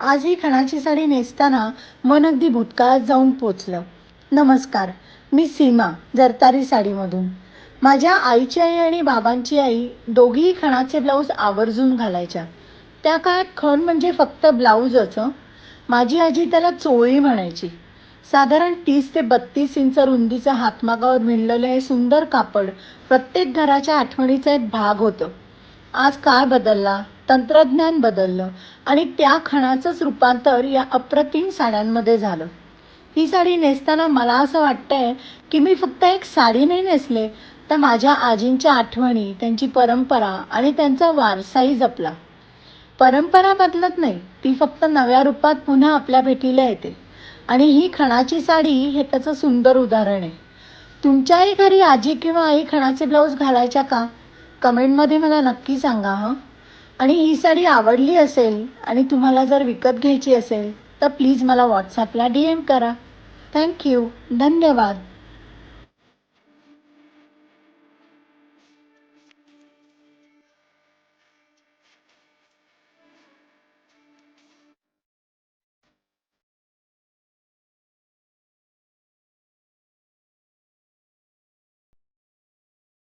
आज ही खणाची साडी नेसताना मन अगदी भूतकाळात जाऊन पोचलं. नमस्कार, मी सीमा, जरतारी साडीमधून. माझ्या आईची आई आणि बाबांची आई दोघीही खणाचे ब्लाऊज आवर्जून घालायच्या. त्या काळात खण म्हणजे फक्त ब्लाऊजच हं. माझी आजी त्याला चोळी म्हणायची. साधारण 30 ते 32 इंच रुंदीचं हातमागावर विणलेलं हे सुंदर कापड प्रत्येक घराच्या आठवणीचा एक भाग होतं. आज काळ बदलला, तंत्रज्ञान बदललं आणि त्या खणाचंच रूपांतर या अप्रतिम साड्यांमध्ये झालं. ही साडी नेसताना मला असं वाटतंय की मी फक्त एक साडी नाही नेसले, तर माझ्या आजींच्या आठवणी, त्यांची परंपरा आणि त्यांचा वारसाही जपला. परंपरा बदलत नाही, ती फक्त नव्या रूपात पुन्हा आपल्या भेटीला येते. आणि ही खणाची साडी हे त्याचं सुंदर उदाहरण आहे. तुमच्याही घरी आजी किंवा आई खणाचे ब्लाऊज घालायच्या का? कमेंटमध्ये मला नक्की सांगा हं. आणि ही साडी आवडली असेल आणि तुम्हाला जर विकत घ्यायची असेल तर प्लीज मला व्हॉट्सॲपला DM करा. थँक्यू. धन्यवाद.